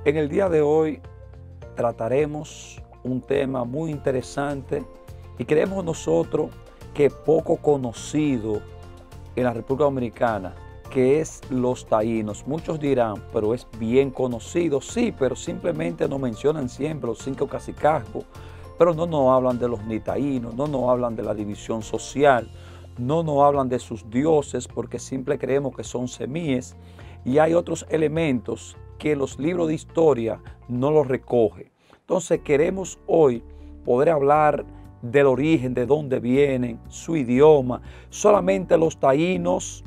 En el día de hoy trataremos un tema muy interesante y creemos nosotros que poco conocido en la República Dominicana, que es los taínos. Muchos dirán, pero es bien conocido, sí, pero simplemente nos mencionan siempre los 5 cacicazgos, pero no nos hablan de los ni taínos, no nos hablan de la división social, no nos hablan de sus dioses, porque siempre creemos que son semíes, y hay otros elementos que los libros de historia no los recogen. Entonces queremos hoy poder hablar del origen, de dónde vienen, su idioma. Solamente los taínos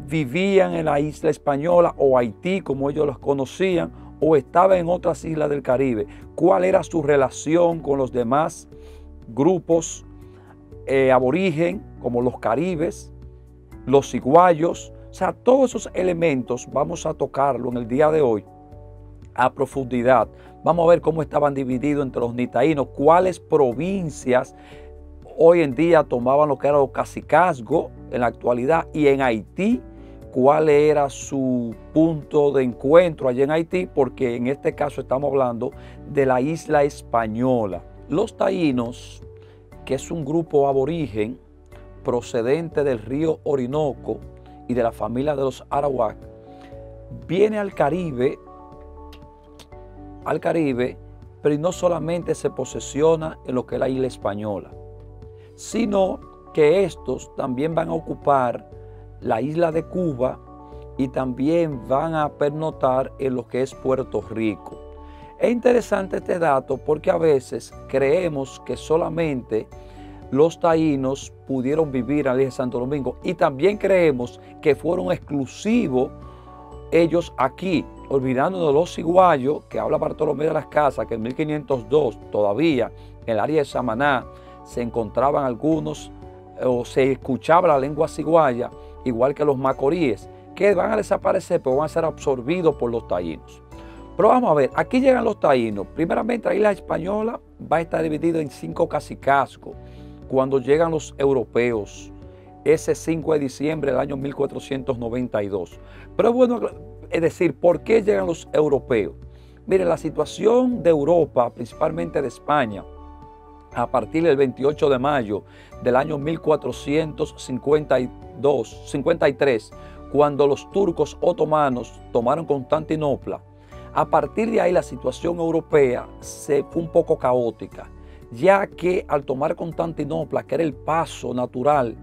vivían en la isla española o Haití, como ellos los conocían, o estaban en otras islas del Caribe. ¿Cuál era su relación con los demás grupos aborigen, como los caribes, los ciguayos? O sea, todos esos elementos vamos a tocarlo en el día de hoy a profundidad. Vamos a ver cómo estaban divididos entre los nitaínos, cuáles provincias hoy en día tomaban lo que era los cacicazgos en la actualidad, y en Haití, cuál era su punto de encuentro allá en Haití, porque en este caso estamos hablando de la isla española. Los taínos, que es un grupo aborigen procedente del río Orinoco y de la familia de los Arawak, viene al Caribe, pero no solamente se posesiona en lo que es la isla española, sino que estos también van a ocupar la isla de Cuba y también van a pernoctar en lo que es Puerto Rico. Es interesante este dato porque a veces creemos que solamente los taínos pudieron vivir en la isla de Santo Domingo, y también creemos que fueron exclusivos ellos aquí, olvidándonos de los ciguayos, que habla Bartolomé de las Casas, que en 1502 todavía en el área de Samaná se encontraban algunos, o se escuchaba la lengua ciguaya, igual que los macoríes, que van a desaparecer, pero van a ser absorbidos por los taínos. Pero vamos a ver, aquí llegan los taínos. Primeramente, la isla española va a estar dividida en 5 cacicazgos cuando llegan los europeos, ese 5 de diciembre del año 1492. Pero bueno, es decir, ¿por qué llegan los europeos? Miren, la situación de Europa, principalmente de España, a partir del 28 de mayo del año 1453, cuando los turcos otomanos tomaron Constantinopla, a partir de ahí la situación europea fue un poco caótica, ya que al tomar Constantinopla, que era el paso natural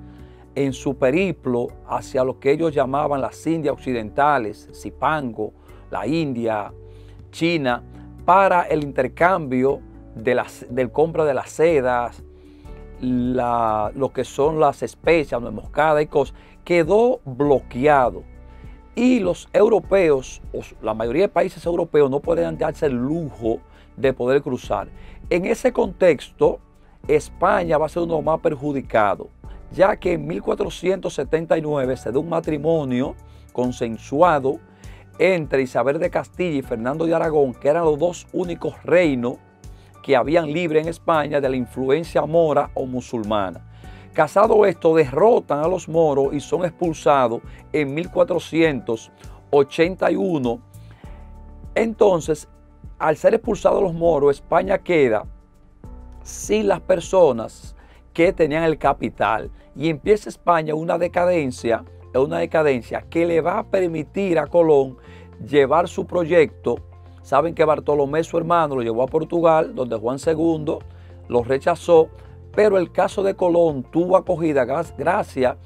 en su periplo hacia lo que ellos llamaban las Indias occidentales, Zipango, la India, China, para el intercambio del compra de las sedas, lo que son las especias, nuez moscada y cosas, quedó bloqueado. Y los europeos, o la mayoría de países europeos, no podían darse el lujo de poder cruzar. En ese contexto, España va a ser uno de los más perjudicados, ya que en 1479 se da un matrimonio consensuado entre Isabel de Castilla y Fernando de Aragón, que eran los dos únicos reinos que habían libre en España de la influencia mora o musulmana. Casado esto, derrotan a los moros y son expulsados en 1481. Entonces, al ser expulsados los moros, España queda sin las personas que tenían el capital, y empieza España una decadencia que le va a permitir a Colón llevar su proyecto. Saben que Bartolomé, su hermano, lo llevó a Portugal, donde Juan II lo rechazó, pero el caso de Colón tuvo acogida gracias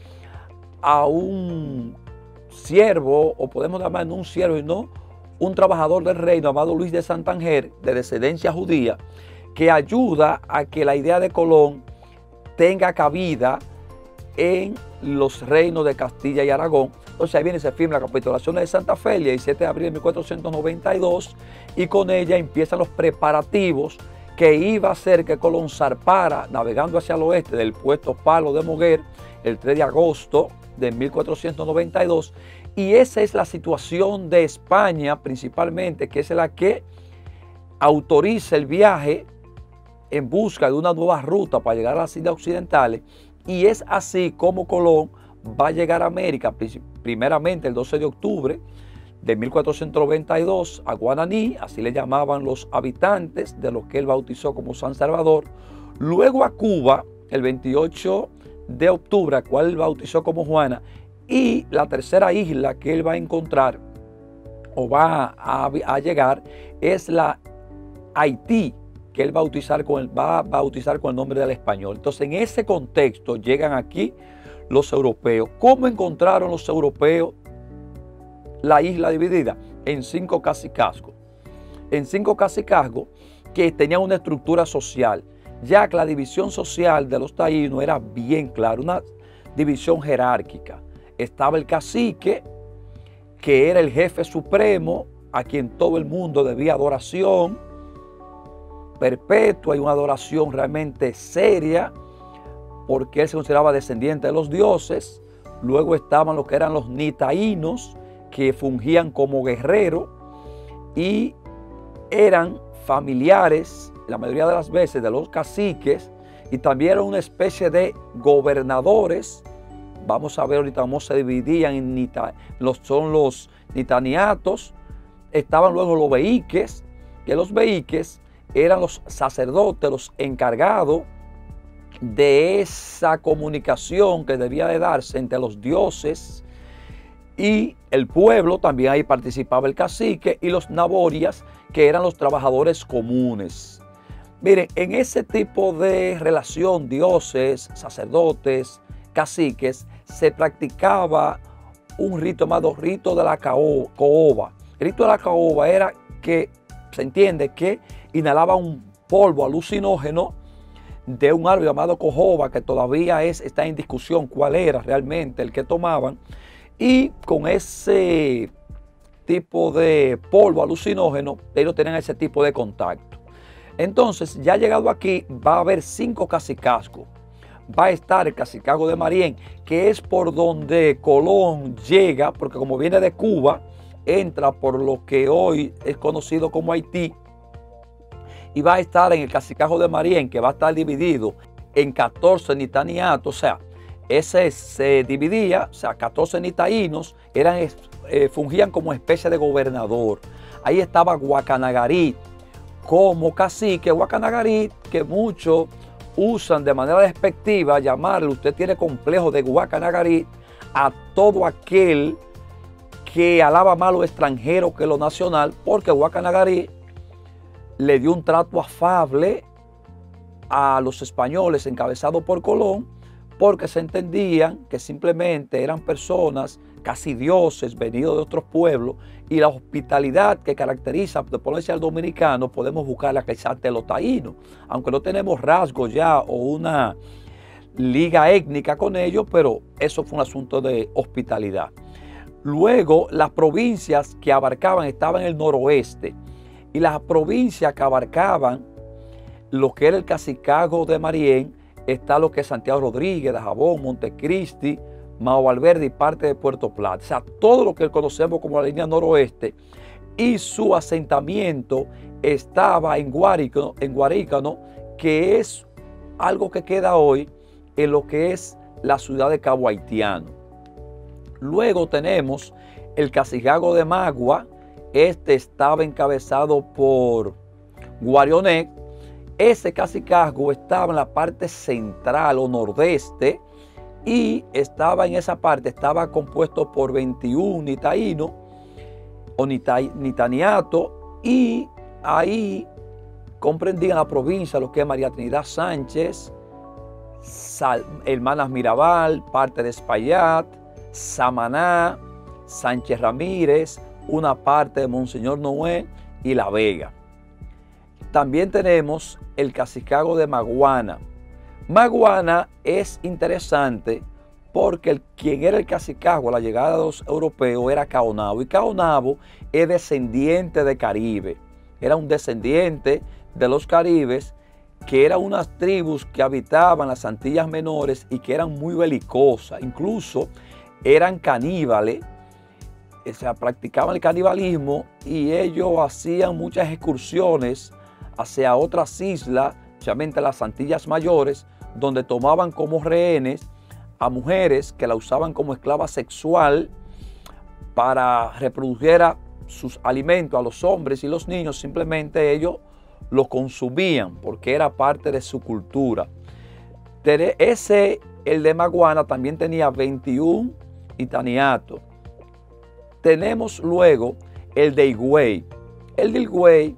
a un siervo, o podemos llamar no un siervo, sino un trabajador del reino llamado Luis de Santander, de descendencia judía, que ayuda a que la idea de Colón tenga cabida en los reinos de Castilla y Aragón. Entonces ahí viene, se firma la capitulación de Santa Fe el 17 de abril de 1492, y con ella empiezan los preparativos que iba a hacer que Colón zarpara navegando hacia el oeste del puerto Palo de Moguer el 3 de agosto de 1492. Y esa es la situación de España principalmente, que es la que autoriza el viaje en busca de una nueva ruta para llegar a las Indias Occidentales, y es así como Colón va a llegar a América, primeramente el 12 de octubre de 1492 a Guananí, así le llamaban los habitantes de lo que él bautizó como San Salvador. Luego a Cuba, el 28 de octubre, a cual él bautizó como Juana. Y la tercera isla que él va a encontrar o va a llegar es la Haití, que él va a bautizar con el nombre del español. Entonces, en ese contexto llegan aquí los europeos. ¿Cómo encontraron los europeos la isla dividida? En 5 cacicazgos. En 5 cacicazgos que tenían una estructura social, ya que la división social de los taínos era bien clara, una división jerárquica. Estaba el cacique, que era el jefe supremo, a quien todo el mundo debía adoración perpetua y una adoración realmente seria, porque él se consideraba descendiente de los dioses. Luego estaban lo que eran los nitaínos, que fungían como guerreros y eran familiares, la mayoría de las veces, de los caciques, y también eran una especie de gobernadores. Vamos a ver ahorita cómo se dividían en son los nitaniatos. Estaban luego los beíques, que los beíques eran los sacerdotes, los encargados de esa comunicación que debía de darse entre los dioses y el pueblo. También ahí participaba el cacique, y los naborias, que eran los trabajadores comunes. Miren, en ese tipo de relación, dioses, sacerdotes, caciques, se practicaba un rito llamado rito de la caoba. El rito de la caoba era que se entiende que inhalaba un polvo alucinógeno de un árbol llamado cojoba, que todavía está en discusión cuál era realmente el que tomaban, y con ese tipo de polvo alucinógeno ellos tenían ese tipo de contacto. Entonces, ya llegado aquí, va a haber 5 cacicazgos. Va a estar el cacicazgo de Marién, que es por donde Colón llega, porque como viene de Cuba, entra por lo que hoy es conocido como Haití, y va a estar en el cacicazgo de Marién, que va a estar dividido en 14 nitaniatos. O sea, ese se dividía, o sea, 14 nitaínos fungían como especie de gobernador. Ahí estaba Guacanagarí como cacique. Guacanagarí, que muchos usan de manera despectiva llamarle, usted tiene complejo de Guacanagarí, a todo aquel que alaba más lo extranjero que lo nacional, porque Guacanagarí le dio un trato afable a los españoles encabezados por Colón, porque se entendían que simplemente eran personas, casi dioses, venidos de otros pueblos, y la hospitalidad que caracteriza, de ponerse al dominicano, podemos buscarla quizás de los taínos, aunque no tenemos rasgos ya o una liga étnica con ellos, pero eso fue un asunto de hospitalidad. Luego, las provincias que abarcaban estaban en el noroeste, y las provincias que abarcaban lo que era el cacicazgo de Marién, está lo que es Santiago Rodríguez, Dajabón, Montecristi, Mao Valverde y parte de Puerto Plata. O sea, todo lo que conocemos como la línea noroeste, y su asentamiento estaba en Guarícano, que es algo que queda hoy en lo que es la ciudad de Cabo Haitiano. Luego tenemos el cacicazgo de Magua. Este estaba encabezado por Guarionet. Ese cacicazgo estaba en la parte central o nordeste, y estaba en esa parte, estaba compuesto por 21 nitaínos o nitaniatos, y ahí comprendían la provincia, lo que es María Trinidad Sánchez, Hermanas Mirabal, parte de Espaillat, Samaná, Sánchez Ramírez, una parte de Monseñor Noé y La Vega. También tenemos el cacicazgo de Maguana. Maguana es interesante porque quien era el cacicazgo a la llegada de los europeos era Caonabo, y Caonabo es descendiente de Caribe. Era un descendiente de los caribes, que eran unas tribus que habitaban las Antillas Menores y que eran muy belicosas, incluso eran caníbales. O sea, practicaban el canibalismo, y ellos hacían muchas excursiones hacia otras islas, especialmente las Antillas Mayores, donde tomaban como rehenes a mujeres que la usaban como esclava sexual para reprodujera sus alimentos a los hombres y los niños, simplemente ellos lo consumían porque era parte de su cultura. El de Maguana también tenía 21 itaniatos. Tenemos luego el de Higüey. El de Higüey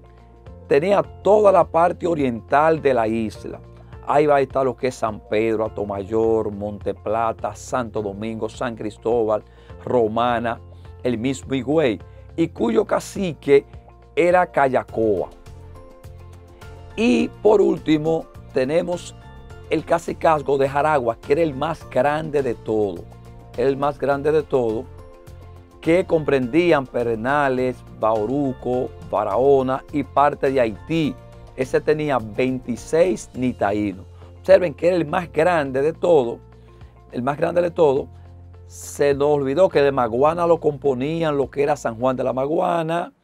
tenía toda la parte oriental de la isla. Ahí va a estar lo que es San Pedro, Atomayor, Monte Plata, Santo Domingo, San Cristóbal, Romana, el mismo Higüey, y cuyo cacique era Cayacoa. Y por último tenemos el cacicazgo de Jaragua, que era el más grande de todo. El más grande de todo, que comprendían Pedernales, Bauruco, Barahona y parte de Haití. Ese tenía 26 nitaínos. Observen que era el más grande de todo. El más grande de todo. Se nos olvidó que de Maguana lo componían lo que era San Juan de la Maguana,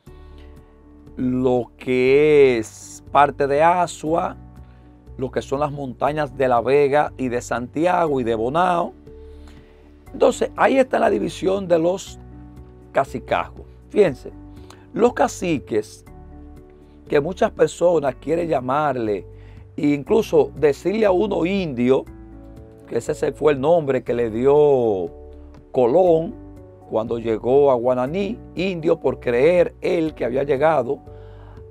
lo que es parte de Azua, lo que son las montañas de La Vega y de Santiago y de Bonao. Entonces, ahí está la división de los cacicazgos. Fíjense, los caciques, que muchas personas quieren llamarle, e incluso decirle a uno indio, que ese fue el nombre que le dio Colón cuando llegó a Guananí, indio por creer él que había llegado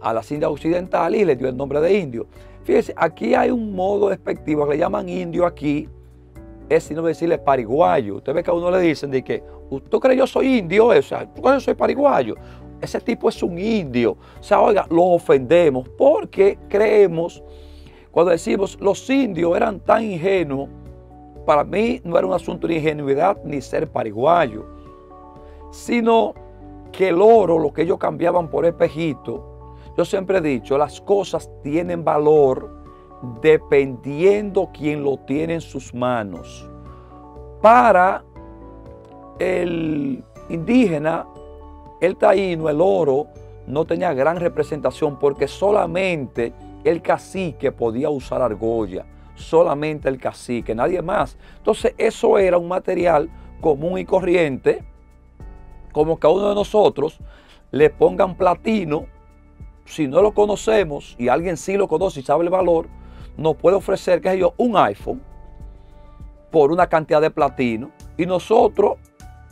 a las Indias Occidentales y le dio el nombre de indio. Fíjense, aquí hay un modo despectivo que le llaman indio aquí, es sino decirle pariguayo. Usted ve que a uno le dicen de que, ¿tú crees yo soy indio? O sea, ¿tú crees yo soy pariguayo? Ese tipo es un indio. O sea, oiga, lo ofendemos porque creemos, cuando decimos los indios eran tan ingenuos, para mí no era un asunto de ingenuidad ni ser pariguayo, sino que el oro, lo que ellos cambiaban por espejito. Yo siempre he dicho, las cosas tienen valor dependiendo quién lo tiene en sus manos. Para el indígena, el taíno, el oro, no tenía gran representación porque solamente el cacique podía usar argolla, solamente el cacique, nadie más. Entonces eso era un material común y corriente, como que a uno de nosotros le pongan platino. Si no lo conocemos y alguien sí lo conoce y sabe el valor, nos puede ofrecer, qué sé yo, un iPhone por una cantidad de platino y nosotros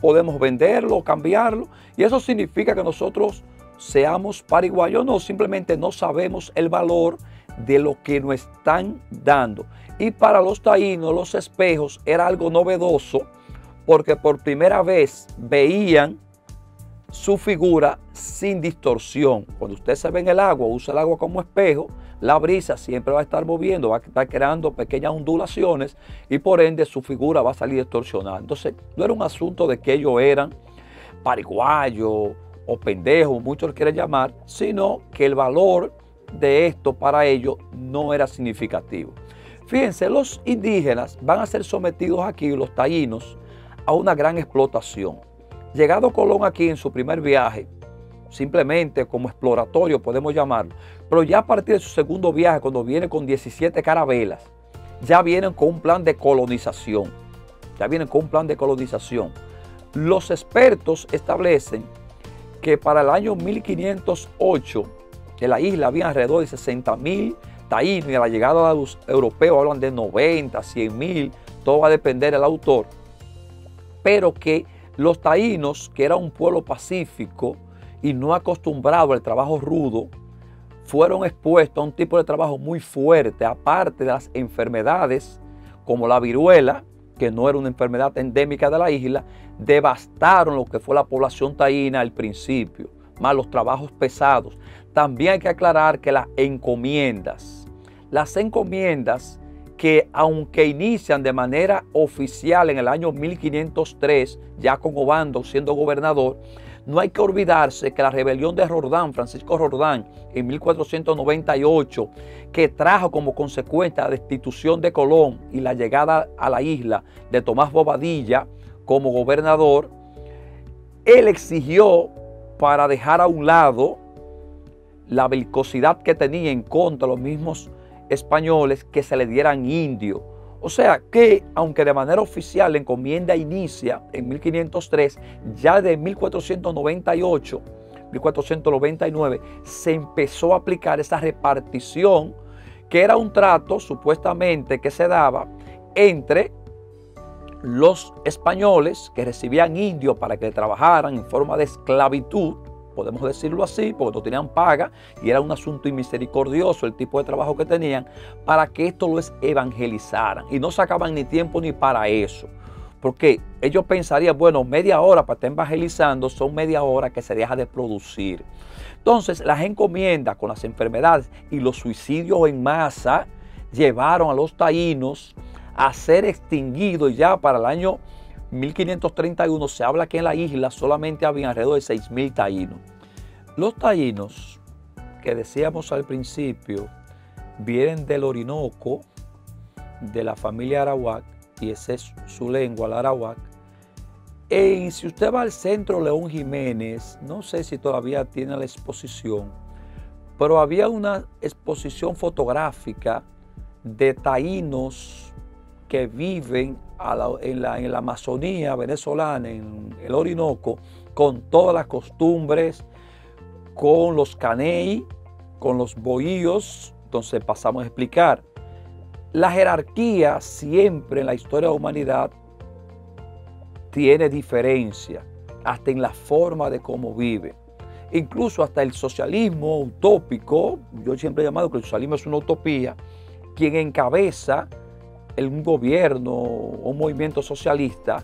podemos venderlo, cambiarlo, y eso significa que nosotros seamos pariguayos. No, simplemente no sabemos el valor de lo que nos están dando. Y para los taínos, los espejos era algo novedoso porque por primera vez veían su figura sin distorsión. Cuando usted se ve en el agua, usa el agua como espejo, la brisa siempre va a estar moviendo, va a estar creando pequeñas ondulaciones y por ende su figura va a salir distorsionada. Entonces no era un asunto de que ellos eran pariguayos o pendejos, muchos lo quieren llamar, sino que el valor de esto para ellos no era significativo. Fíjense, los indígenas van a ser sometidos aquí, los taínos, a una gran explotación. Llegado Colón aquí en su primer viaje, simplemente como exploratorio podemos llamarlo, pero ya a partir de su segundo viaje, cuando viene con 17 carabelas, ya vienen con un plan de colonización. Los expertos establecen que para el año 1508 en la isla había alrededor de 60.000 taínos y a la llegada de los europeos hablan de 90, 100.000, todo va a depender del autor, pero que los taínos, que era un pueblo pacífico y no acostumbrado al trabajo rudo, fueron expuestos a un tipo de trabajo muy fuerte, aparte de las enfermedades como la viruela, que no era una enfermedad endémica de la isla, devastaron lo que fue la población taína al principio, más los trabajos pesados. También hay que aclarar que las encomiendas que aunque inician de manera oficial en el año 1503, ya con Obando siendo gobernador, no hay que olvidarse que la rebelión de Roldán, Francisco Roldán, en 1498, que trajo como consecuencia la destitución de Colón y la llegada a la isla de Tomás Bobadilla como gobernador, él exigió, para dejar a un lado la belicosidad que tenía en contra de los mismos españoles, que se le dieran indios O sea que, aunque de manera oficial la encomienda inicia en 1503, ya de 1498, 1499, se empezó a aplicar esa repartición, que era un trato supuestamente que se daba entre los españoles que recibían indios para que trabajaran en forma de esclavitud, podemos decirlo así, porque no tenían paga y era un asunto inmisericordioso el tipo de trabajo que tenían, para que esto los evangelizaran. Y no sacaban ni tiempo ni para eso, porque ellos pensarían, bueno, media hora para estar evangelizando son media hora que se deja de producir. Entonces, las encomiendas con las enfermedades y los suicidios en masa llevaron a los taínos a ser extinguidos. Ya para el año 1531 se habla que en la isla solamente había alrededor de 6.000 taínos. Los taínos, que decíamos al principio, vienen del Orinoco, de la familia arawak, y esa es su lengua, el arawak. Si usted va al Centro León Jiménez, no sé si todavía tiene la exposición, pero había una exposición fotográfica de taínos que viven en la Amazonía venezolana, en el Orinoco, con todas las costumbres, con los caney, con los bohíos. Entonces pasamos a explicar. La jerarquía siempre en la historia de la humanidad tiene diferencia, hasta en la forma de cómo vive. Incluso hasta el socialismo utópico, yo siempre he llamado que el socialismo es una utopía, quien encabeza un gobierno o un movimiento socialista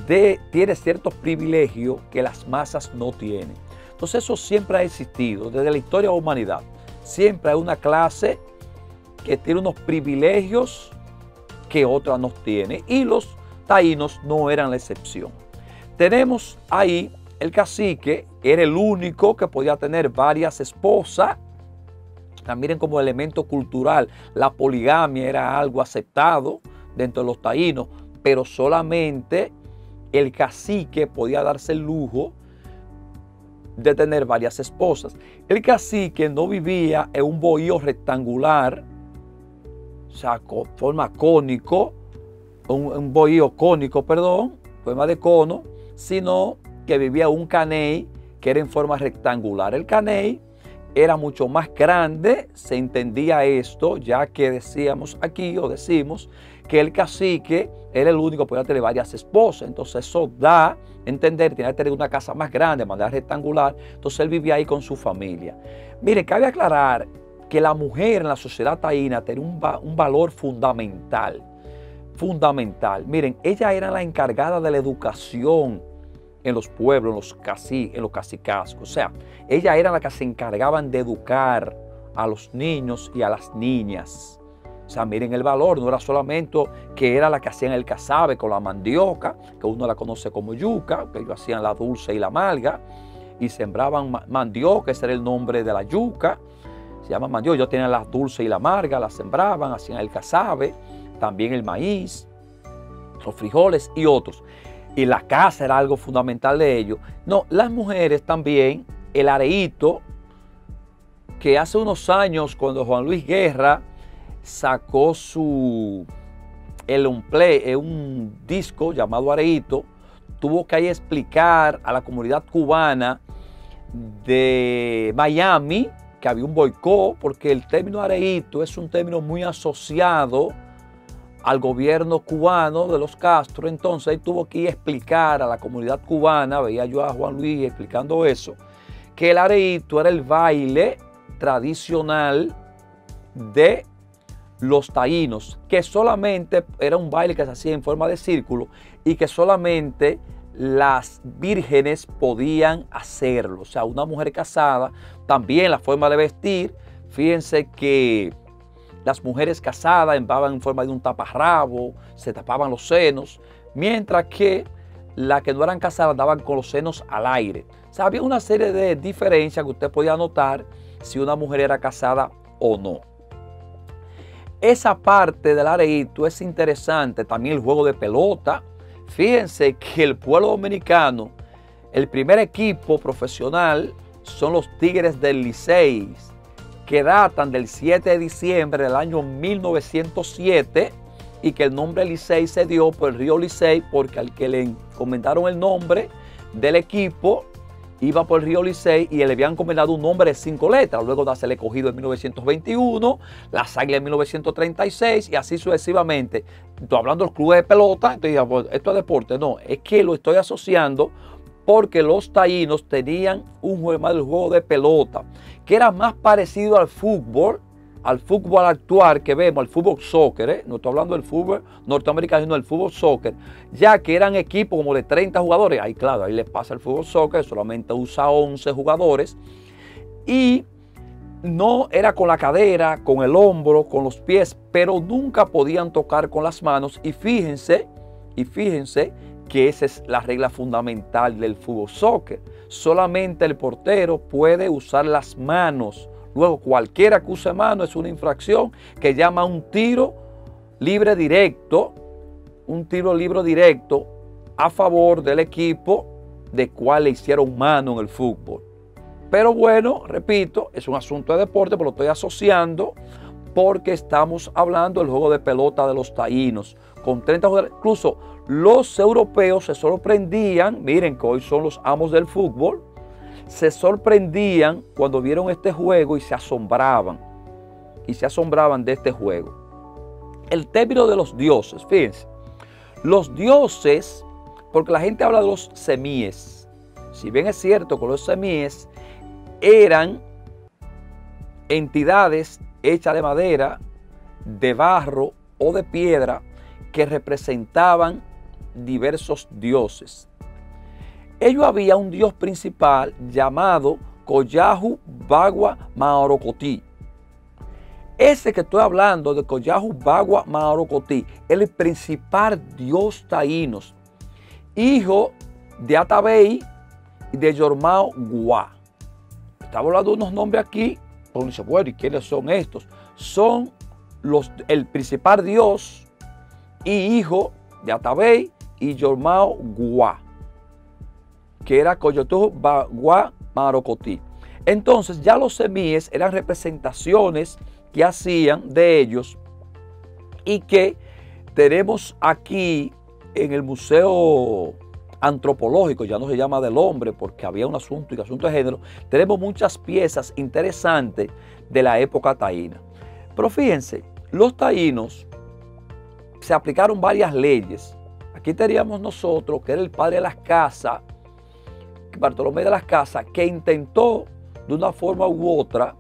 tiene ciertos privilegios que las masas no tienen. Entonces eso siempre ha existido desde la historia de la humanidad. Siempre hay una clase que tiene unos privilegios que otra no tiene, y los taínos no eran la excepción. Tenemos ahí el cacique, era el único que podía tener varias esposas. Miren, como elemento cultural, la poligamia era algo aceptado dentro de los taínos, pero solamente el cacique podía darse el lujo de tener varias esposas. El cacique no vivía en un bohío rectangular, o sea, con forma cónico, un bohío cónico, perdón, forma de cono, sino que vivía un caney que era en forma rectangular. El caney era mucho más grande, se entendía esto, ya que decíamos aquí, o decimos, que el cacique era el único que podía tener varias esposas. Entonces eso da a entender, tenía que tener una casa más grande, de manera rectangular. Entonces él vivía ahí con su familia. Mire, cabe aclarar que la mujer en la sociedad taína tenía un valor fundamental. Fundamental. Miren, ella era la encargada de la educación en los pueblos, en los cacicazgos. O sea, ella era la que se encargaban de educar a los niños y a las niñas. O sea, miren el valor, no era solamente que era la que hacían el casabe con la mandioca, que uno la conoce como yuca, que ellos hacían la dulce y la amarga, y sembraban mandioca, ese era el nombre de la yuca, se llama mandioca. Ellos tenían la dulce y la amarga, la sembraban, hacían el casabe, también el maíz, los frijoles y otros. Y la casa era algo fundamental de ellos. No, las mujeres también, el areíto, que hace unos años cuando Juan Luis Guerra sacó un disco llamado Areíto, tuvo que ahí explicar a la comunidad cubana de Miami que había un boicot, porque el término areíto es un término muy asociado al gobierno cubano de los Castro. Entonces él tuvo que explicar a la comunidad cubana, veía yo a Juan Luis explicando eso, que el areíto era el baile tradicional de los taínos, que solamente era un baile que se hacía en forma de círculo y que solamente las vírgenes podían hacerlo. O sea, una mujer casada, también la forma de vestir, fíjense que las mujeres casadas andaban en forma de un taparrabo, se tapaban los senos, mientras que las que no eran casadas andaban con los senos al aire. O sea, había una serie de diferencias que usted podía notar si una mujer era casada o no. Esa parte del areíto es interesante, también el juego de pelota. Fíjense que el pueblo dominicano, el primer equipo profesional son los Tigres del Licey, que datan del 7 de diciembre del año 1907, y que el nombre Licey se dio por el río Licey, porque al que le encomendaron el nombre del equipo iba por el río Licey y le habían encomendado un nombre de 5 letras. Luego nace el Escogido en 1921, las Águilas en 1936 y así sucesivamente. Estoy hablando del club de pelota, entonces pues, esto es deporte. No, es que lo estoy asociando porque los taínos tenían un juego más del juego de pelota, que era más parecido al fútbol actual que vemos, al fútbol soccer, no estoy hablando del fútbol norteamericano, sino del fútbol soccer, ya que eran equipos como de 30 jugadores. Ahí claro, ahí le pasa el fútbol soccer, solamente usa 11 jugadores y no era con la cadera, con el hombro, con los pies, pero nunca podían tocar con las manos. Y fíjense que esa es la regla fundamental del fútbol soccer. Solamente el portero puede usar las manos. Luego cualquiera que use mano es una infracción que llama un tiro libre directo, a favor del equipo de cual le hicieron mano en el fútbol. Pero bueno, repito, es un asunto de deporte, pero lo estoy asociando porque estamos hablando del juego de pelota de los taínos. Con 30 jugadores, incluso los europeos se sorprendían, miren que hoy son los amos del fútbol, se sorprendían cuando vieron este juego y se asombraban de este juego. El término de los dioses, fíjense, los dioses, porque la gente habla de los semíes. Si bien es cierto que los semíes eran entidades hechas de madera, de barro o de piedra que representaban diversos dioses. Ellos había un dios principal llamado Collahu Bagua Maorocotí. Ese que estoy hablando de Collahu Bagua Maorocotí, el principal dios taínos, hijo de Atabey y de Yormao Guá. Estaba hablando de unos nombres aquí, uno dice, bueno, ¿y quiénes son estos? Son el principal dios y hijo de Atabey y Yormao Guá, que era Collahu Bagua Maorocotí. Entonces ya los semíes eran representaciones que hacían de ellos y que tenemos aquí en el Museo Antropológico, ya no se llama del hombre porque había un asunto de género, tenemos muchas piezas interesantes de la época taína. Pero fíjense, los taínos se aplicaron varias leyes. Aquí teníamos nosotros, que era el padre de las casas, Bartolomé de las Casas, que intentó de una forma u otra,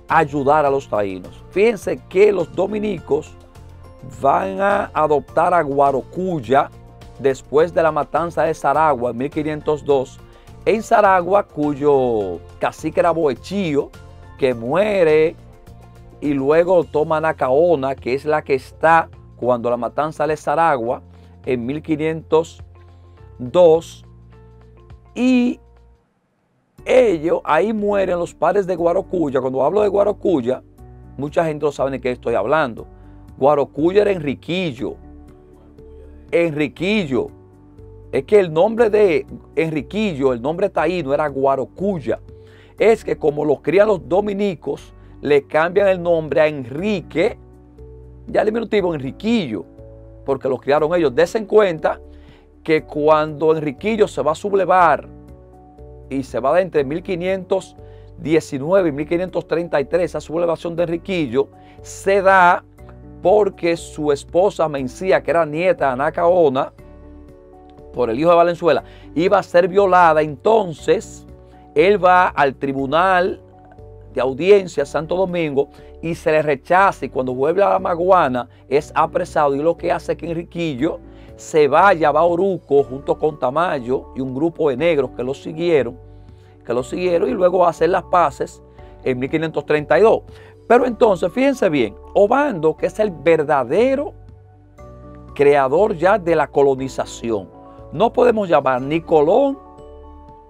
ayudar a los taínos. Fíjense que los dominicos van a adoptar a Guarocuya después de la matanza de Saragua en 1502. En Saragua, cuyo cacique era Boechío, que muere y luego toma Nacaona, que es la que está cuando la matanza de Saragua en 1502. Y ellos, ahí mueren los padres de Guarocuya. Cuando hablo de Guarocuya, mucha gente no sabe de qué estoy hablando. Guarocuya era Enriquillo. Enriquillo. Es que el nombre de Enriquillo, el nombre taíno era Guarocuya. Es que como lo crían los dominicos, le cambian el nombre a Enrique, ya el diminutivo Enriquillo, porque lo criaron ellos. Desen cuenta que cuando Enriquillo se va a sublevar y se va de entre 1519 y 1533, esa sublevación de Enriquillo se da porque su esposa Mencía, que era nieta de Anacaona, por el hijo de Valenzuela, iba a ser violada. Entonces él va al tribunal de audiencia Santo Domingo y se le rechaza, y cuando vuelve a la Maguana es apresado, y lo que hace es que Enriquillo se vaya a Bauruco junto con Tamayo y un grupo de negros que lo siguieron y luego va a hacer las paces en 1532. Pero entonces, fíjense bien, Obando, que es el verdadero creador ya de la colonización, no podemos llamar ni Colón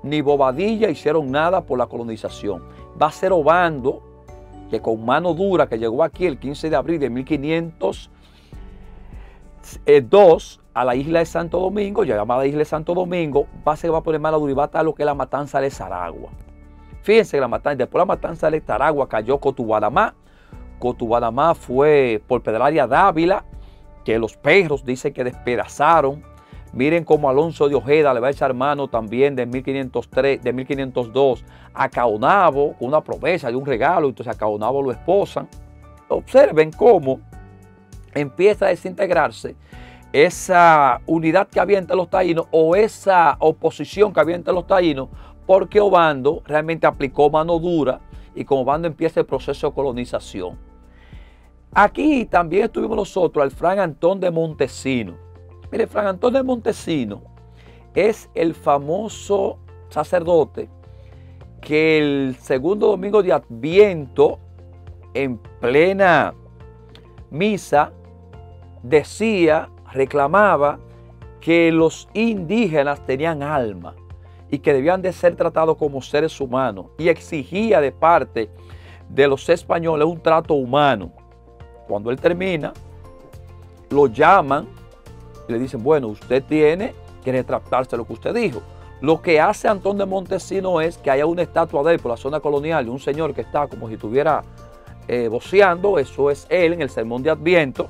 ni Bobadilla hicieron nada por la colonización. Va a ser Obando, que con mano dura, que llegó aquí el 15 de abril de 1502 a la isla de Santo Domingo, ya llamada isla de Santo Domingo, va a poner mano dura y va a estar lo que es la matanza de Saragua. Fíjense que después de la matanza de Saragua cayó Cotubaramá, Cotubanamá fue por Pedraria Dávila, que los perros dicen que despedazaron. Miren cómo Alonso de Ojeda le va a echar mano también de 1503, de 1502 a Caonabo, con una promesa de un regalo, entonces a Caonabo lo esposan. Observen cómo empieza a desintegrarse esa unidad que había entre los taínos o esa oposición que había entre los taínos, porque Obando realmente aplicó mano dura y con Obando empieza el proceso de colonización. Aquí también estuvimos nosotros al Fray Antón de Montesino. Mire, Fray Antón de Montesino es el famoso sacerdote que el segundo domingo de Adviento, en plena misa, decía, reclamaba que los indígenas tenían alma y que debían de ser tratados como seres humanos, y exigía de parte de los españoles un trato humano. Cuando él termina, lo llaman y le dicen, bueno, usted tiene que retractarse de lo que usted dijo. Lo que hace Antón de Montesino es que haya una estatua de él por la zona colonial, de un señor que está como si estuviera voceando. Eso es él en el sermón de Adviento.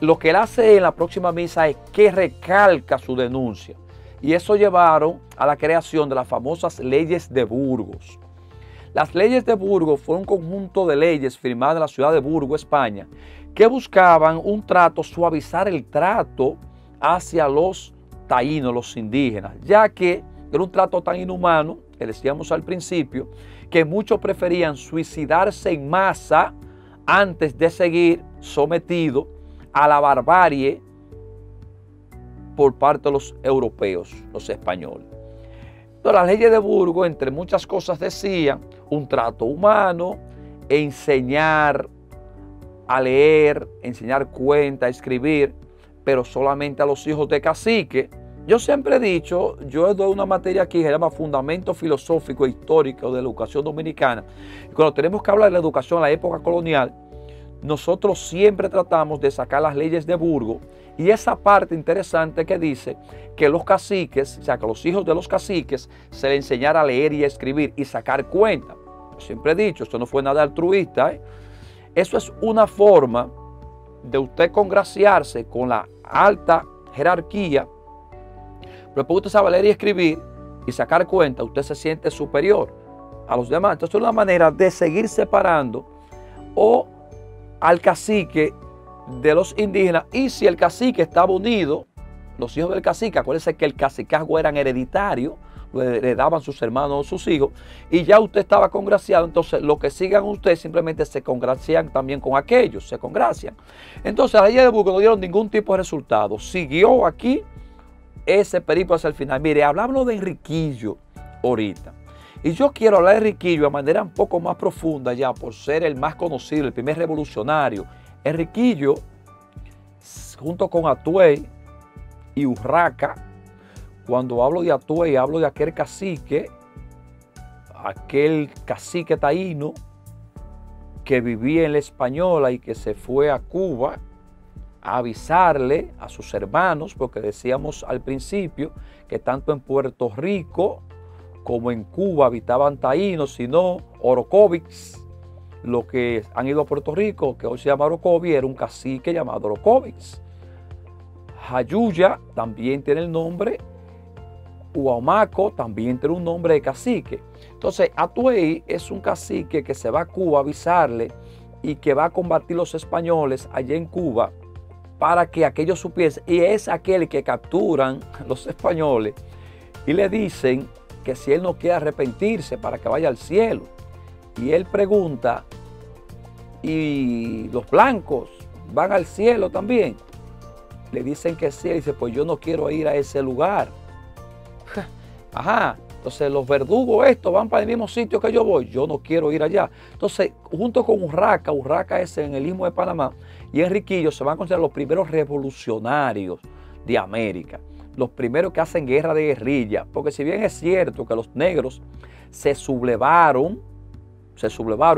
Lo que él hace en la próxima misa es que recalca su denuncia. Y eso llevaron a la creación de las famosas leyes de Burgos. Las leyes de Burgos fueron un conjunto de leyes firmadas en la ciudad de Burgos, España, que buscaban un trato, suavizar el trato hacia los taínos, los indígenas, ya que era un trato tan inhumano, que decíamos al principio, que muchos preferían suicidarse en masa antes de seguir sometidos a la barbarie por parte de los europeos, los españoles. Entonces, las leyes de Burgos, entre muchas cosas, decían un trato humano, enseñar a leer, enseñar cuenta, escribir, pero solamente a los hijos de cacique. Yo siempre he dicho, yo doy una materia aquí que se llama Fundamento Filosófico e Histórico de la Educación Dominicana. Y cuando tenemos que hablar de la educación en la época colonial, nosotros siempre tratamos de sacar las leyes de Burgos y esa parte interesante que dice que los caciques, o sea, que a los hijos de los caciques se les enseñara a leer y a escribir y sacar cuenta. Yo siempre he dicho, esto no fue nada altruista, ¿eh? Eso es una forma de usted congraciarse con la alta jerarquía, pero porque usted sabe leer y escribir y sacar cuenta, usted se siente superior a los demás. Entonces es una manera de seguir separando o al cacique de los indígenas, y si el cacique estaba unido, los hijos del cacique, acuérdense que el cacicazgo eran hereditario, lo heredaban sus hermanos o sus hijos, y ya usted estaba congraciado, entonces los que sigan usted simplemente se congracian también con aquellos, se congracian. Entonces la ley de Burgos no dieron ningún tipo de resultado, siguió aquí ese periplo hasta el final. Mire, hablamos de Enriquillo ahorita, y yo quiero hablar de Enriquillo de manera un poco más profunda ya, por ser el más conocido, el primer revolucionario. Enriquillo, junto con Atuey y Urraca, cuando hablo de Atuey, hablo de aquel cacique taíno que vivía en la Española y que se fue a Cuba a avisarle a sus hermanos, porque decíamos al principio que tanto en Puerto Rico como en Cuba habitaban taínos, sino Orocovics. Los que han ido a Puerto Rico, que hoy se llama Orocovi, era un cacique llamado Orocovics. Jayuya también tiene el nombre, Huamaco también tiene un nombre de cacique. Entonces, Atuey es un cacique que se va a Cuba a avisarle y que va a combatir los españoles allá en Cuba para que aquellos supiesen. Y es aquel que capturan los españoles y le dicen que si él no quiere arrepentirse para que vaya al cielo. Y él pregunta, ¿y los blancos van al cielo también? Le dicen que sí. Él dice, pues yo no quiero ir a ese lugar. Ajá, entonces los verdugos estos van para el mismo sitio que yo voy. Yo no quiero ir allá. Entonces, junto con Urraca, Urraca es en el Istmo de Panamá, y Enriquillo se van a considerar los primeros revolucionarios de América. Los primeros que hacen guerra de guerrilla. Porque si bien es cierto que los negros se sublevaron,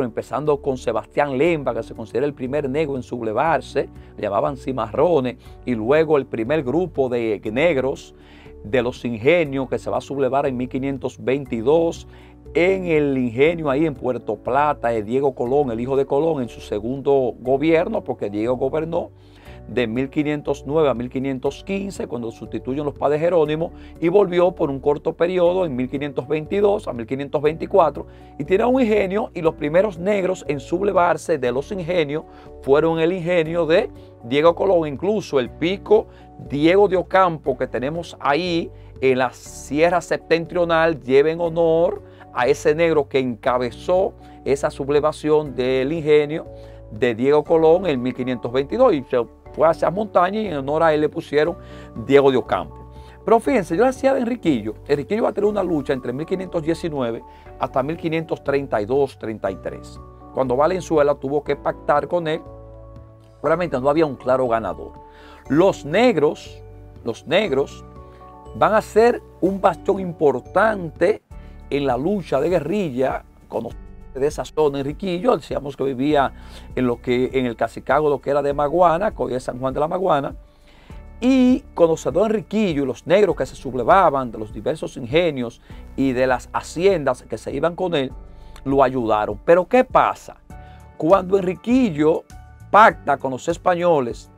empezando con Sebastián Lemba, que se considera el primer negro en sublevarse, le llamaban cimarrones, y luego el primer grupo de negros de los ingenios que se va a sublevar en 1522, en el ingenio ahí en Puerto Plata de Diego Colón, el hijo de Colón, en su segundo gobierno, porque Diego gobernó de 1509 a 1515, cuando sustituyen los padres Jerónimo, y volvió por un corto periodo en 1522 a 1524, y tiene un ingenio, y los primeros negros en sublevarse de los ingenios fueron el ingenio de Diego Colón. Incluso el pico Diego de Ocampo que tenemos ahí en la Sierra Septentrional lleva en honor a ese negro que encabezó esa sublevación del ingenio de Diego Colón en 1522, y se fue hacia las montañas y en honor a él le pusieron Diego de Ocampo. Pero fíjense, yo decía de Enriquillo. Enriquillo va a tener una lucha entre 1519 hasta 1532-33. Cuando Valenzuela tuvo que pactar con él, realmente no había un claro ganador. Los negros van a ser un bastión importante en la lucha de guerrilla con de esa zona. Enriquillo, decíamos que vivía en el Cacicazgo, lo que era de Maguana, que hoy es San Juan de la Maguana, y conocedor Enriquillo y los negros que se sublevaban de los diversos ingenios y de las haciendas que se iban con él, lo ayudaron. Pero ¿qué pasa? Cuando Enriquillo pacta con los españoles,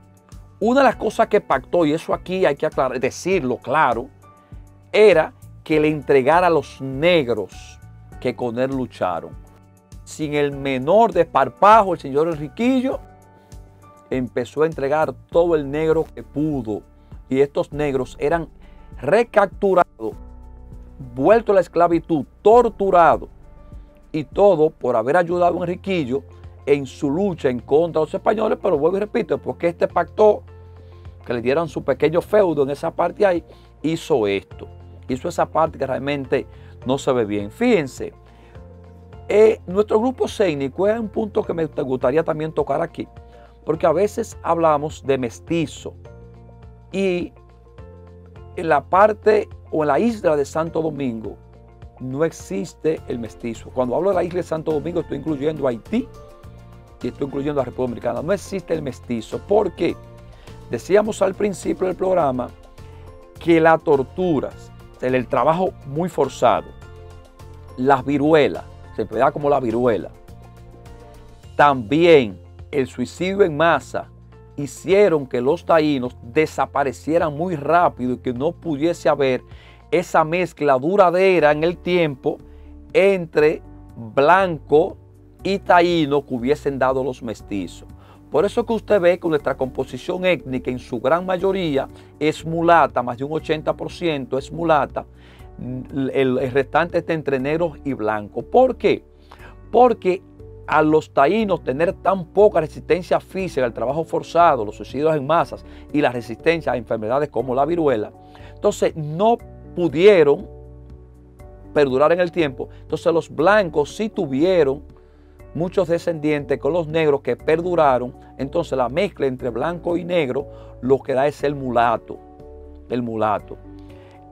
una de las cosas que pactó, y eso aquí hay que aclarar, decirlo claro, era que le entregara a los negros que con él lucharon. Sin el menor desparpajo, el señor Enriquillo empezó a entregar todo el negro que pudo. Y estos negros eran recapturados, vueltos a la esclavitud, torturados. Y todo por haber ayudado a Enriquillo en su lucha en contra de los españoles. Pero vuelvo y repito, porque este pacto, que le dieran su pequeño feudo en esa parte ahí, hizo esto. Hizo esa parte que realmente no se ve bien. Fíjense. Nuestro grupo sétnico es un punto que me gustaría también tocar aquí, porque a veces hablamos de mestizo y en la parte o en la isla de Santo Domingo no existe el mestizo. Cuando hablo de la isla de Santo Domingo estoy incluyendo a Haití y estoy incluyendo a la República Dominicana. No existe el mestizo porque decíamos al principio del programa que las torturas, el trabajo muy forzado, las viruelas, enfermedad como la viruela, también el suicidio en masa, hicieron que los taínos desaparecieran muy rápido y que no pudiese haber esa mezcla duradera en el tiempo entre blanco y taíno que hubiesen dado los mestizos. Por eso que usted ve que nuestra composición étnica en su gran mayoría es mulata, más de un 80% es mulata. El restante está entre negros y blancos. ¿Por qué? Porque a los taínos tener tan poca resistencia física al trabajo forzado, los suicidios en masas y la resistencia a enfermedades como la viruela, entonces no pudieron perdurar en el tiempo. Entonces los blancos sí tuvieron muchos descendientes con los negros que perduraron. Entonces la mezcla entre blanco y negro lo que da es el mulato. El mulato.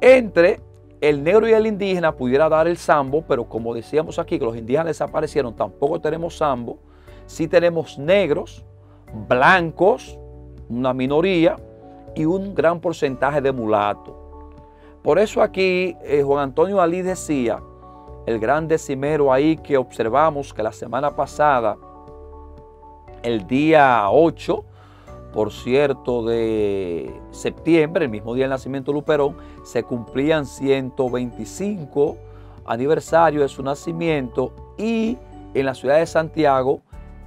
Entre el negro y el indígena pudiera dar el sambo, pero como decíamos aquí que los indígenas desaparecieron, tampoco tenemos sambo. Sí tenemos negros, blancos, una minoría, y un gran porcentaje de mulatos. Por eso aquí Juan Antonio Alí decía, el gran decimero ahí que observamos que la semana pasada, el día 8, por cierto, de septiembre, el mismo día del nacimiento de Luperón, se cumplían 125 aniversarios de su nacimiento, y en la ciudad de Santiago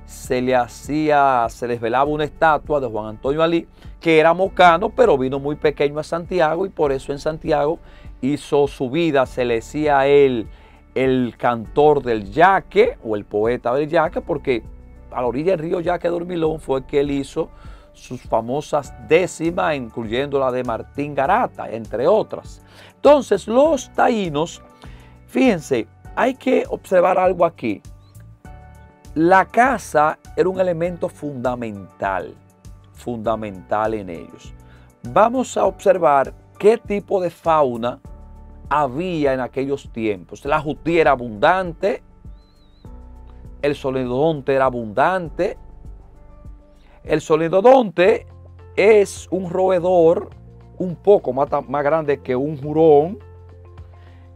se les velaba una estatua de Juan Antonio Alí, que era mocano, pero vino muy pequeño a Santiago, y por eso en Santiago hizo su vida, se le decía a él el cantor del yaque o el poeta del yaque, porque a la orilla del río Yaque Dormilón fue que él hizo sus famosas décimas, incluyendo la de Martín Garata, entre otras. Entonces, los taínos, fíjense, hay que observar algo aquí. La caza era un elemento fundamental en ellos. Vamos a observar qué tipo de fauna había en aquellos tiempos. La jutía era abundante, el solenodonte era abundante. El solenodonte es un roedor un poco más grande que un hurón,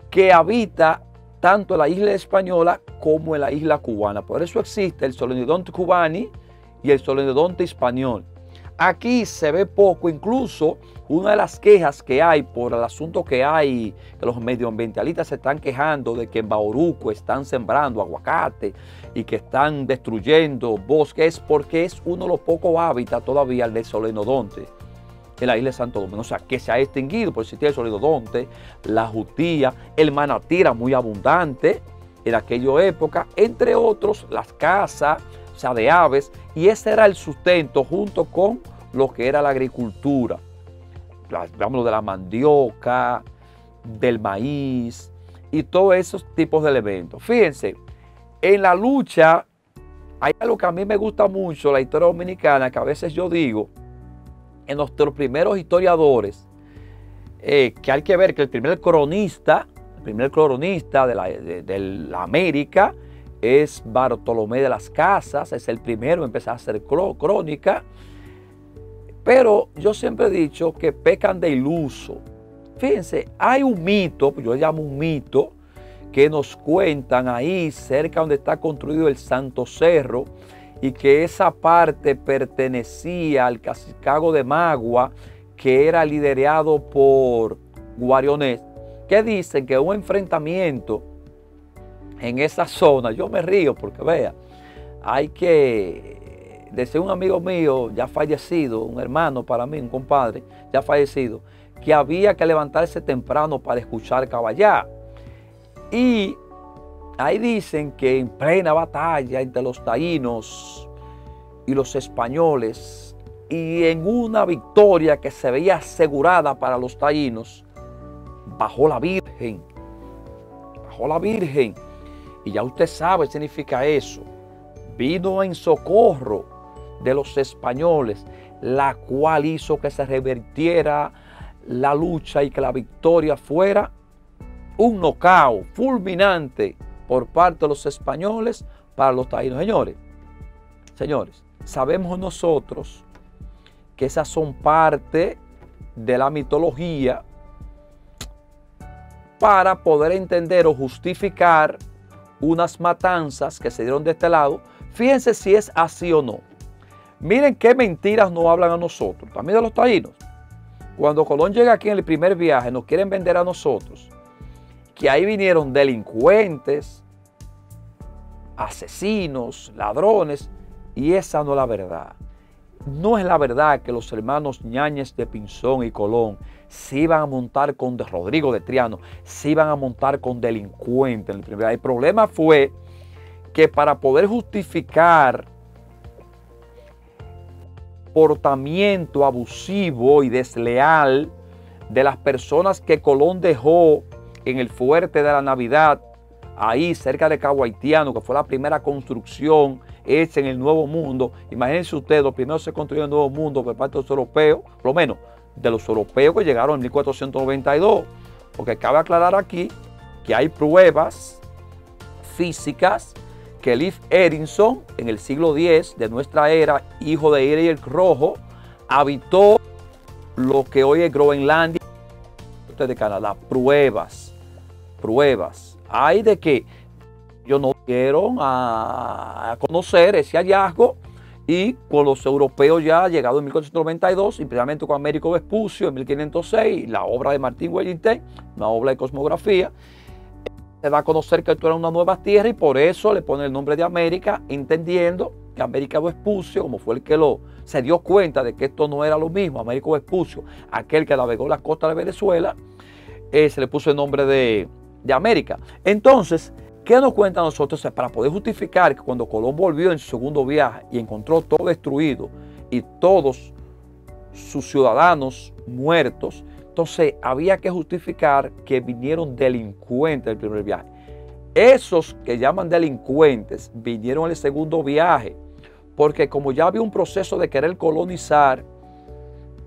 que habita tanto en la isla española como en la isla cubana. Por eso existe el Solenodonte cubani y el Solenodonte español. Aquí se ve poco, incluso una de las quejas que hay por el asunto que hay, que los medioambientalistas se están quejando de que en Bauruco están sembrando aguacate y que están destruyendo bosques, porque es uno de los pocos hábitats todavía el del Solenodonte en la isla de Santo Domingo. O sea, que se ha extinguido por existir el Solenodonte, la jutía, el manatí era muy abundante en aquella época, entre otros las casas, o sea, de aves, y ese era el sustento junto con lo que era la agricultura. Hablamos de la mandioca, del maíz y todos esos tipos de elementos. Fíjense, en la lucha hay algo que a mí me gusta mucho, la historia dominicana, que a veces yo digo, en nuestros primeros historiadores, que hay que ver que el primer cronista de la América es Bartolomé de las Casas, es el primero en empezar a hacer crónica, pero yo siempre he dicho que pecan de iluso. Fíjense, hay un mito, yo le llamo un mito, que nos cuentan ahí cerca donde está construido el Santo Cerro, y que esa parte pertenecía al Cacicazgo de Magua, que era liderado por Guarionés, que dicen que un enfrentamiento en esa zona, yo me río porque vea, hay que, decía un amigo mío ya fallecido, un hermano para mí, un compadre ya fallecido, que había que levantarse temprano para escuchar caballar. Y ahí dicen que en plena batalla entre los taínos y los españoles, y en una victoria que se veía asegurada para los taínos, bajó la Virgen. Y ya usted sabe qué significa eso. Vino en socorro de los españoles, la cual hizo que se revirtiera la lucha y que la victoria fuera un nocaut fulminante por parte de los españoles para los taínos. Señores, sabemos nosotros que esas son parte de la mitología para poder entender o justificar unas matanzas que se dieron de este lado. Fíjense si es así o no. Miren qué mentiras nos hablan a nosotros, también de los taínos. Cuando Colón llega aquí en el primer viaje, nos quieren vender a nosotros que ahí vinieron delincuentes, asesinos, ladrones, y esa no es la verdad. No es la verdad que los hermanos Ñáñez de Pinzón y Colón se iban a montar con Rodrigo de Triano, se iban a montar con delincuentes en el primer viaje. El problema fue que para poder justificar comportamiento abusivo y desleal de las personas que Colón dejó en el fuerte de la Navidad, ahí cerca de Cabo Haitiano, que fue la primera construcción hecha en el Nuevo Mundo. Imagínense ustedes, los primeros se construyeron en el Nuevo Mundo por parte de los europeos, por lo menos de los europeos que llegaron en 1492, porque cabe aclarar aquí que hay pruebas físicas que Leif Erikson en el siglo X de nuestra era, hijo de Erik el Rojo, habitó lo que hoy es Groenlandia de Canadá. Pruebas. Hay de que ellos no dieron a conocer ese hallazgo, y con los europeos ya llegado en 1492, y precisamente con Américo Vespucio en 1506, la obra de Martín Wellington, una obra de cosmografía, se da a conocer que esto era una nueva tierra, y por eso le pone el nombre de América, entendiendo que Américo Vespucio, como fue el que se dio cuenta de que esto no era lo mismo, Américo Vespucio, aquel que navegó las costas de Venezuela, se le puso el nombre de América. Entonces, ¿qué nos cuenta a nosotros? O sea, para poder justificar que cuando Colón volvió en su segundo viaje y encontró todo destruido y todos sus ciudadanos muertos, entonces había que justificar que vinieron delincuentes del primer viaje. Esos que llaman delincuentes vinieron en el segundo viaje, porque como ya había un proceso de querer colonizar,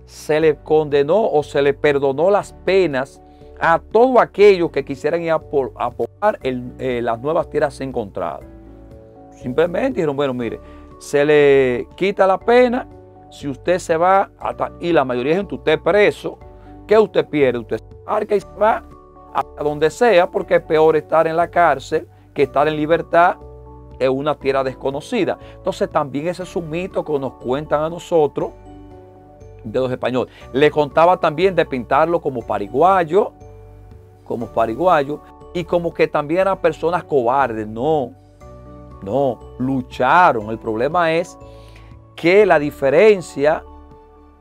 se le condenó o se le perdonó las penas a todos aquellos que quisieran ir a poblar las nuevas tierras encontradas. Simplemente dijeron, bueno, mire, se le quita la pena si usted se va, y la mayoría de gente, usted preso, ¿qué usted pierde? Usted se marca y se va a donde sea, porque es peor estar en la cárcel que estar en libertad en una tierra desconocida. Entonces también ese es un mito que nos cuentan a nosotros de los españoles. Le contaba también de pintarlo como pariguayo, y como que también eran personas cobardes. No, lucharon. El problema es que la diferencia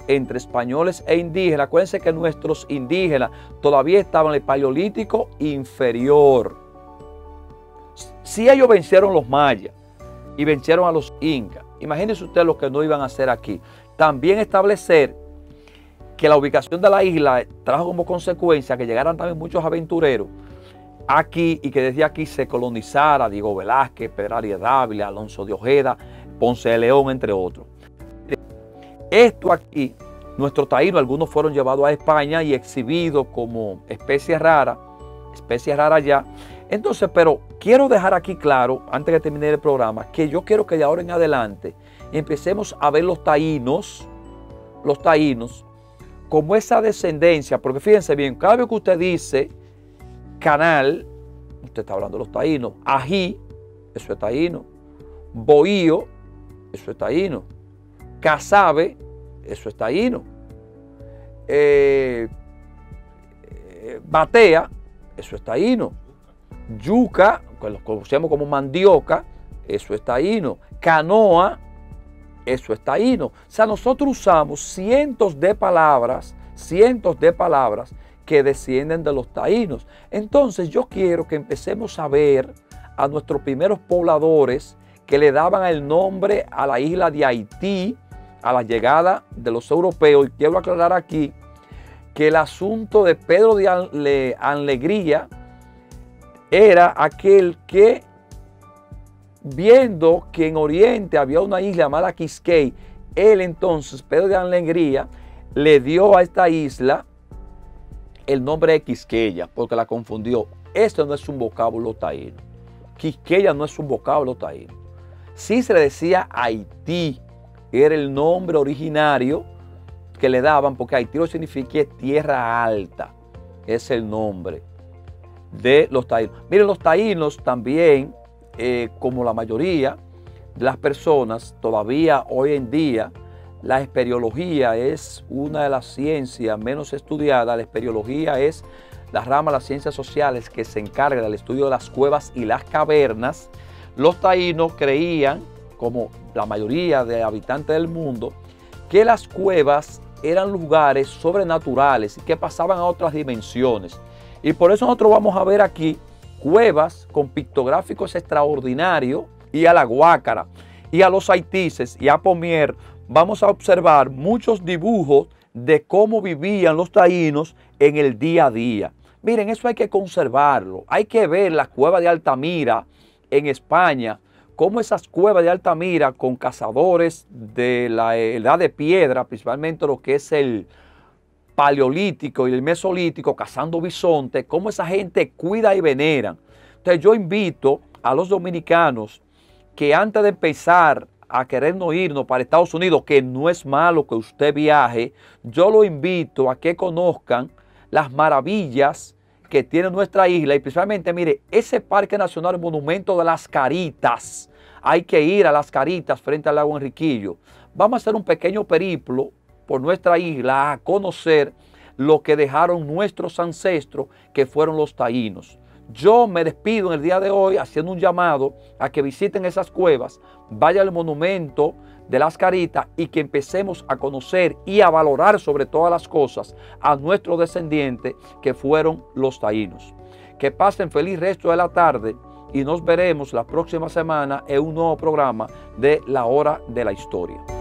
entre españoles e indígenas, acuérdense que nuestros indígenas todavía estaban en el Paleolítico inferior. Si ellos vencieron los mayas y vencieron a los incas, imagínense ustedes lo que no iban a hacer aquí. También establecer que la ubicación de la isla trajo como consecuencia que llegaran también muchos aventureros aquí y que desde aquí se colonizara Diego Velázquez, Pedro Arias Dávila, Alonso de Ojeda, Ponce de León, entre otros. Esto aquí, nuestros taínos, algunos fueron llevados a España y exhibidos como especie rara ya. Entonces, pero quiero dejar aquí claro, antes de terminar el programa, que yo quiero que de ahora en adelante empecemos a ver los taínos como esa descendencia, porque fíjense bien, cada vez que usted dice canal, usted está hablando de los taínos. Ají, eso es taíno. Bohío, eso es taíno. Casabe, eso es taíno. Batea, eso es taíno. Yuca, que lo conocemos como mandioca, eso es taíno. Canoa, eso es taíno. O sea, nosotros usamos cientos de palabras que descienden de los taínos. Entonces yo quiero que empecemos a ver a nuestros primeros pobladores que le daban el nombre a la isla de Haití a la llegada de los europeos. Y quiero aclarar aquí que el asunto de Pedro de Alegría era aquel que, viendo que en Oriente había una isla llamada Quisquey, él entonces, Pedro de Alegría, le dio a esta isla el nombre de Quisqueya, porque la confundió. Esto no es un vocablo taíno. Quisqueya no es un vocablo taíno. Sí se le decía Haití, era el nombre originario que le daban, porque Haití lo significa tierra alta. Es el nombre de los taínos. Miren, los taínos también, como la mayoría de las personas, todavía hoy en día, la espeleología es una de las ciencias menos estudiadas. La espeleología es la rama de las ciencias sociales que se encarga del estudio de las cuevas y las cavernas. Los taínos creían, como la mayoría de habitantes del mundo, que las cuevas eran lugares sobrenaturales y que pasaban a otras dimensiones. Y por eso nosotros vamos a ver aquí cuevas con pictográficos extraordinarios, y a la Guácara y a los Haitises y a Pomier vamos a observar muchos dibujos de cómo vivían los taínos en el día a día. Miren, eso hay que conservarlo. Hay que ver la cueva de Altamira en España, cómo esas cuevas de Altamira con cazadores de la edad de piedra, principalmente lo que es el paleolítico y el mesolítico, cazando bisonte, cómo esa gente cuida y venera. Entonces yo invito a los dominicanos que antes de empezar a querernos irnos para Estados Unidos, que no es malo que usted viaje, yo lo invito a que conozcan las maravillas que tiene nuestra isla y principalmente, mire, ese Parque Nacional Monumento de las Caritas. Hay que ir a las Caritas frente al lago Enriquillo. Vamos a hacer un pequeño periplo por nuestra isla a conocer lo que dejaron nuestros ancestros, que fueron los taínos. Yo me despido en el día de hoy haciendo un llamado a que visiten esas cuevas, vayan al monumento de las Caritas y que empecemos a conocer y a valorar sobre todas las cosas a nuestros descendientes que fueron los taínos. Que pasen feliz resto de la tarde y nos veremos la próxima semana en un nuevo programa de La Hora de la Historia.